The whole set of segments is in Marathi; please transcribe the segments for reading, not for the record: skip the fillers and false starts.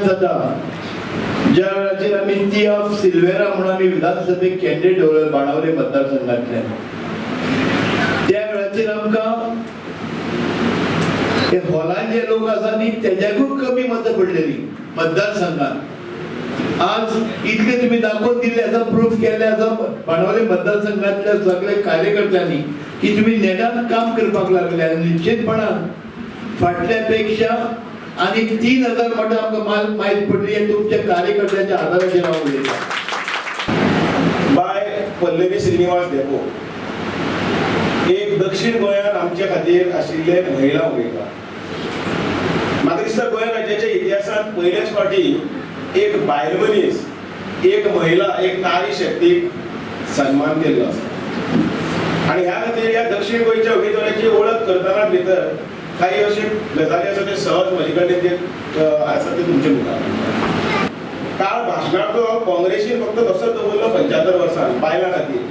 याद जाता ज्या वेळाचेर आमी ती ऑफ सिल्वेरा म्हणून आमी विधानसभेक कॅन्डिडेट दवरले बाणावले मतदारसंघातले, त्या वेळाचेर आमकां हॉलांत जे लोक आसा न्ही तेज्याकूय कमी मतां पडलेली मतदारसंघात. आज इतके तुम्ही दाखवून दिले आसा, प्रूफ केले आसा बाणावले मतदारसंघातल्या सगळे कार्यकर्त्यांनी की तुम्ही नेटान काम करपाक लागले आणि निश्चितपणान फाटल्या पेक्षा आणि 3000 मतां आमकां माहीत पडली आणि तुमच्या कार्यकर्त्यांच्या आधाराचेर हांव उलयतां. बाय पल्लवी श्रीनिवास देपो एक दक्षिण गोंयांत आमचे खातीर आशिल्ले महिला उमेदवार. म्हाका दिसता गोंय राज्याच्या इतिहासांत पयलेच फावटी एक बायल मनीस, एक महिला, एक नारी शक्तीक सन्मान केल्लो आसा. आनी ह्या खातीर ह्या दक्षिण गोंयच्या उमेदवाराची वळख करतना भितर काही अशे गजाली आसा ते सहज म्हजे कडेन जे आसा ते तुमचे मुखार. काळ भाशणाचो काँग्रेसीन फक्त तसोच दवरलो 75 वर्सां बायलां खातीर.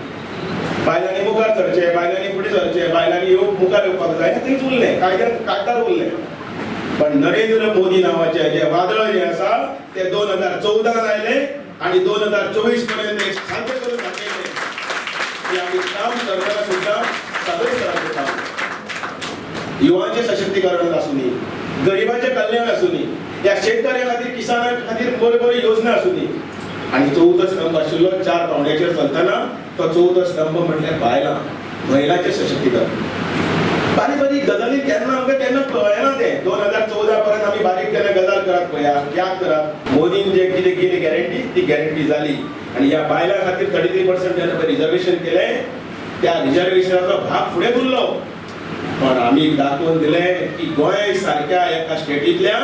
बायलांनी मुखार सरचे, बायलांनी फुडें सरचे, बायलांनी मुखार येवपाक जाय थंयच उरलें, कायद्यार उरलें. पण नरेंद्र मोदी नावाचे जे वादळ जे आसा ते 2014 आयले आणि 2024 पर्यंत एक साध्य करून दाखयले की आमी काम करतना सुद्धा सगळे स्तराचेर काम. युवांचे सशक्तीकरण आसूं दी, गरिबांचे कल्याण आसूं दी, या शेतकऱ्यां खातीर किसानां खातीर बऱ्यो बऱ्यो योजना आसूं दी. आणि 14 स्तंभ आशिल्लो 4 पावंड्याचेर चलतना तो 14 स्तंभ म्हटल्यार बायलां, महिलांचे सशक्तीकरण. बारीक बारीक गजाली केन्ना आमकां तेन्ना कळना ते 2014 पर्यंत आमी बारीक केन्ना गजाल करत पळया याद करात. मोदीन जे कितें केली गॅरंटी ती गॅरंटी जाली आणि ह्या बायलां खातीर 33% जेन्ना रिजर्वेशन केलें त्या रिजर्वेशनाचो भाग फुडें उरलो. पण आमी दाखोवन दिलें की गोंय सारक्या एका स्टेटींतल्यान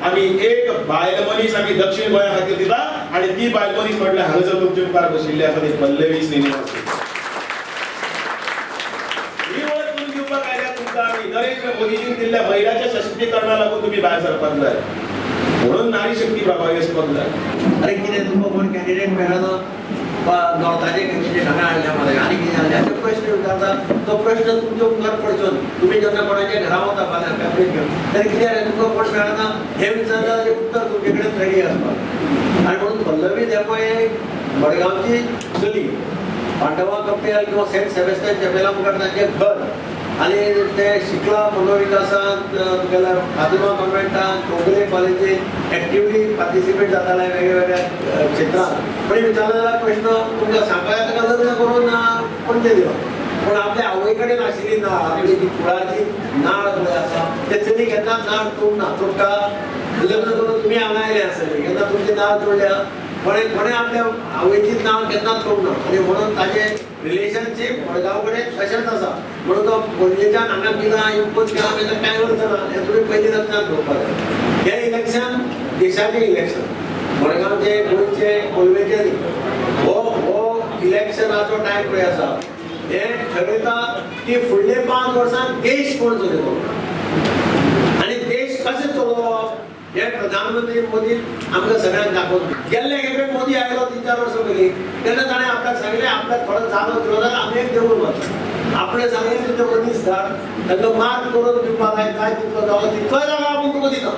आमी एक बायल मनीस आमी दक्षिण गोंया खातीर दिता आणि ती बायल मनीस म्हटल्यार हांगासर तुमचे मुखार बशिल्ली आसा ती पल्लवी श्रीनिवास. नरेंद्र मोदींनी दिल्ल्या महिलांच्या सशक्तीकरणा लागून तुम्ही भायर सरपाक जाय म्हणून नारी शक्ती प्रभावी आसपाक जाय. अरे कितें तुमकां कोण कॅन्डिडेट मेळना वा नॉर्थाचे कॅन्डिडेट हांगा हाडल्या मरे आनी कितें जालें अशे प्रश्न विचारता. तो प्रश्न तुमच्या मुखार पडचो न्ही. तुमी जेन्ना कोणाच्या घरा वता फाल्यां कॅम्पेन घेवन तरी कितें जालें तुमकां कोण मेळना हें विचारता तें उत्तर तुमचे कडेन रेडी आसपाक. आनी म्हणून पल्लवी देपो एक मडगांवची चली पांडवा कपेल किंवा सेंट सेबेस्टियन चॅपेला मुखार तांचें घर आणि ते शिकला मनोविकासांत तुगेल्या फातिमा कॉन्व्हेंटांत चौगुले कॉलेजीत एक्टिवली पार्टिसिपेट जाताले वेगवेगळ्या क्षेत्रांत. पण विचारलो जाल्यार प्रश्न तुमकां सांगपाक ताका लग्न करून पणजे दिलो. पण आपल्या आवय कडेन आशिल्ली नाळ आपली जी कुळाची नाळ पळय आसा ते चली केन्ना नाळ तोडना. तुमकां लग्न करून तुमी हांगा आयले आसतली केन्ना तुमची नाळ तोडल्या कोणें आपल्या आवयची नाळ केन्नाच तोडना. आनी म्हणून ताचें रिलेशनशीप मडगांव कडेन तशेंच आसा. म्हणून तो पणजेच्यान हांगा गेला इम्पोज केला म्हणजे कांय अर्थ ना. हें तुमी पयलीं लक्षांत घेवपाक जाय. हें इलेक्शन देशाचें इलेक्शन मडगांवचे गोंयचे कोलवेचे न्ही. हो इलेक्शनाचो टायम पळय आसा हें ठरयता की फुडले 5 वर्सांत देश कोण चलयतलो आनी देश कशें चलोवप हे प्रधानमंत्री मोदी आमकां सगळ्यांक दाखोवन गेल्ले खेपे मोदी आयलो 3-4 वर्सां पयलीं तेन्ना ताणें आपल्याक सांगलें आपल्याक थोडो जागो दिलो जाल्यार आमी एक देवूळ बांदता. आपणें सांगलें तुजे मनीस धाड तांकां मार्क करून दिवपाक जाय तितलो जागो तितलो जागो आपूण तुका दिता.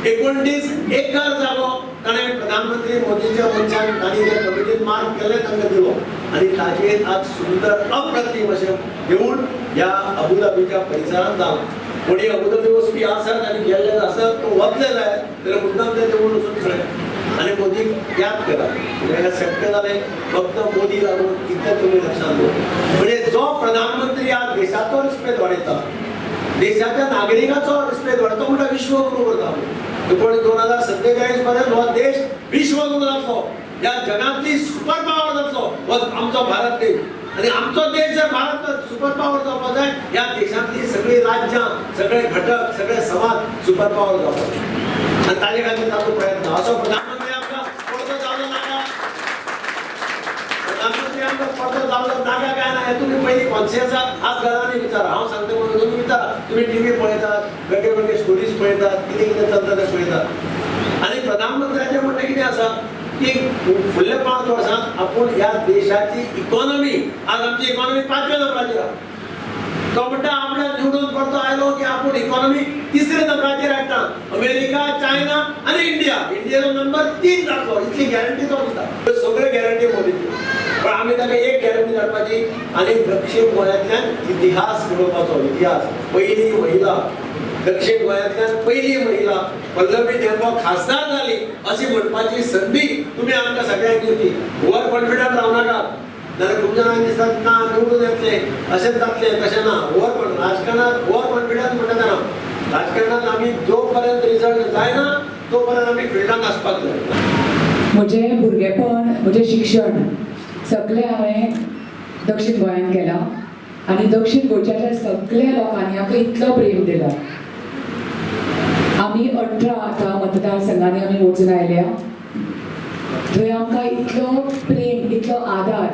29 एकर जागो ताणें प्रधानमंत्री मोदीच्या मनशान तांणी जे कमिटीन मार्क केले तांकां दिलो आनी ताचेर आज सुंदर अप्रतिम अशें देवूळ ह्या अबुधाबीच्या परिसरांत जालां. कोणी अबुधाबी वचपी आसत आनी गेल्ले आसत तो वतले जाय जाल्यार मुद्दाम ते देवूळ वचून खरें आनी मोदीक याद करा. हें शक्य जालें फक्त मोदी लागून इतलें तुमी लक्षांत दवरात. म्हणजे जो प्रधानमंत्री आज देशाचो रिस्पेद वाडयता देशाच्या नागरिकाचो रिस्पेद वाडयता तो म्हणटा विश्वगुरू करता. पण 2047 पर्यंत हो देश विश्वगुरू जातलो. ह्या जगांतली सुपर पावर जातलो हो आमचो भारत देश. आणि आमचो देश जर भारत सुपर पावर जावपाक जाय ह्या देशांतली सगळी राज्यां सगळे घटक सगळे समाज सुपर पावर जावपाक आनी ताजे खातीर ताचो प्रयत्न असो प्रधानमंत्री आमकां पडतो जावलो नाका. प्रधानमंत्री आमकां पडतो जावलो नाका काय ना हें तुमी पयलीं कॉन्शियस आज घरांनी विचारा. हांव सांगता म्हणून तुमी विचारा. तुमी टीव्ही पळयतात वेगळे वेगळे स्टोरीज पळयतात कितें कितें चलता तें पळयतात. आनी प्रधानमंत्र्याचें म्हणणें कितें आसा की फुडल्या 5 वर्सांत आपूण ह्या देशाची इकॉनॉमी आज आमची इकॉनॉमी 5व्या नंबराचेर आसा. तो म्हणटा आपल्या निवडून परतो आयलो की आपूण इकॉनॉमी 3ऱ्या नंबराचेर हाडटा. अमेरिका चायना आनी इंडिया. इंडियेचो करपाची आनी दक्षिण गोंयांतल्यान इतिहास घडोवपाचो. इतिहास पयली महिला दक्षिण गोंयांतल्यान पयली महिला पल्लवी देवबाग खासदार जाली अशी म्हणपाची संदी तुमी आमकां सगळ्यांक दिवची. ओवर कॉन्फिडंट रावं नाकात. जाल्यार खूब जाणांक दिसता ना निवडून येतले अशेंच जातले तशें ना. राजकारणांत ओवर कॉन्फिडंस म्हणटा ना. राजकारणांत आमी जो पर्यंत रिजल्ट जायना तो पर्यंत आमी फिल्डांत आसपाक जाय. म्हजें भुरगेपण म्हजें शिक्षण सगळें हांवें दक्षिण गोंयांत केलां आनी दक्षिण गोंयच्या सगळ्या लोकांनी आमकां इतलो प्रेम दिला. आमी 18 आतां मतदारसंघांनी आमी वचून आयल्या. थंय आमकां इतलो प्रेम इतलो आदार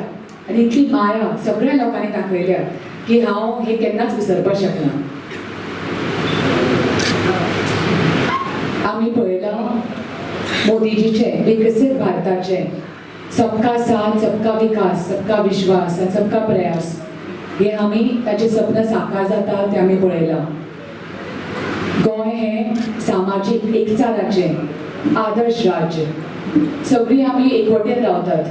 आनी इतली माया सगळ्या लोकांनी दाखयल्या की हांव हे केन्नाच विसरपाक शकना. आमी पळयलां मोदीजीचे विकसीत भारताचे सबका साथ सबका विकास सबका विश्वास आनी सबका प्रयास हे आमी ताचे सपन साकार जाता ते आमी पळयलां. गोंय हें सामाजीक एकचाराचें आदर्श राज्य. सगळीं आमी एकवटेन रावतात.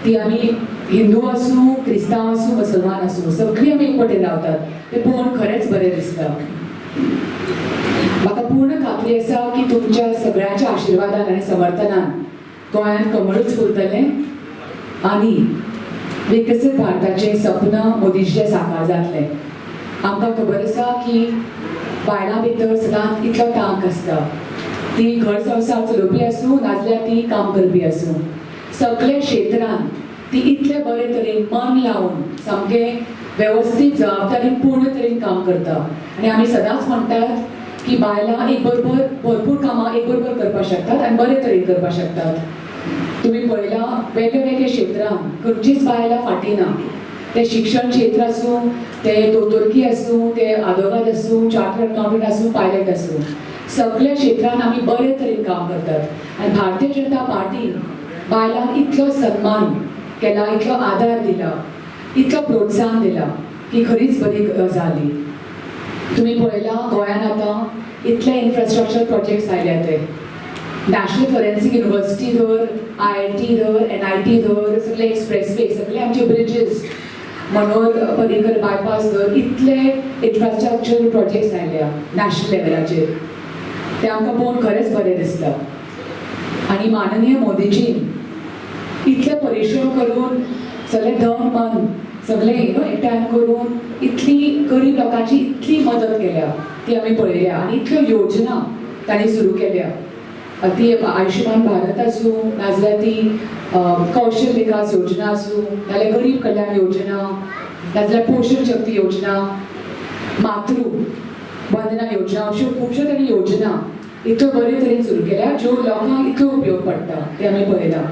ती आमी हिंदू आसूं क्रिस्तांव आसूं मुसलमान आसूं सगळीं आमी एकवटेन रावतात. तें पळोवन खरेंच बरें दिसता. म्हाका पूर्ण खात्री आसा की तुमच्या सगळ्यांच्या आशिर्वादान आनी समर्थनान गोंयांत कमळूच फुलतलें आनी विकसीत भारताचें सपन मोदीजीचें साकार जातलें. आमकां खबर आसा की बायलां भितर सदांच इतलो तांक आसता. ती घर संवसार चलोवपी आसूं नाजाल्यार ती काम करपी आसूं सगळे क्षेत्रांत ती इतले बरे तरेन मन लावन सामकें वेवस्थीत जबाबदारीन पूर्ण तरेन काम करता. आनी आमी सदांच म्हणटात की बायलां एक बरोबर भरपूर कामां एक बरोबर करपाक शकतात आनी बरे तरेन करपाक शकतात. तुमी पळयलां वेगळे वेगळे क्षेत्रांत खंयचीच बायलां फाटीं ना. ते शिक्षण क्षेत्र आसूं ते दोतोरकी आसूं ते आदवोगाद आसूं चार्टर्ड अकाउंटंट आसूं पायलट आसूं सगळ्या क्षेत्रांत आमी बरे तरेन काम करतात. आनी भारतीय जनता पार्टीन बायलांक इतलो सन्मान केला इतलो आदार दिला इतलो प्रोत्साहन दिला की खरीच बरी गजाली. तुमी पळयलां गोंयांत आतां इतले इन्फ्रास्ट्रक्चर प्रोजेक्ट्स आयल्या ते नॅशनल फॉरेन्सीक युनिवर्सिटी धर IIT धर NIT धर सगळे एक्सप्रेसवे सगळे आमचे ब्रिजीस मनोहर पर्रीकर बायपास धर इतले इन्फ्रास्ट्रक्चर प्रोजेक्ट्स आयल्या नॅशनल लेवलाचेर. ते आमकां पळोवन खरेंच बरें दिसता. आनी माननीय मोदीजीन इतले परिश्रम करून सगळे धन मन सगळे एकठांय करून इतली गरीब लोकांची इतली मदत केल्या ती आमी पळयल्या. आनी इतल्यो योजना तांणी सुरू केल्या. ती आयुष्यमान भारत आसूं नाजाल्यार ती कौशल विकास योजना आसूं नाजाल्यार गरीब कल्याण योजना नाजाल्यार पोषण शक्ती योजना मातृ वंदना योजना अश्यो खुबश्यो तांणी योजना इतल्यो बरे तरेन सुरू केल्या ज्यो लोकांक इतलो उपयोग पडटा ते आमी पळयलां.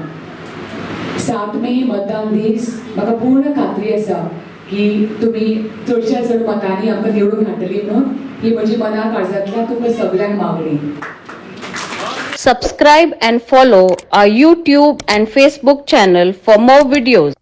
7 मे मतदान दीस म्हाका पूर्ण खात्री आसा की तुमी चडशा चड मतांनी आमकां निवडून हाडटली म्हणून ही म्हजी मना काळजांतल्यान तुमकां सगळ्यांक मागणी. Subscribe and follow our YouTube and Facebook channel for more videos.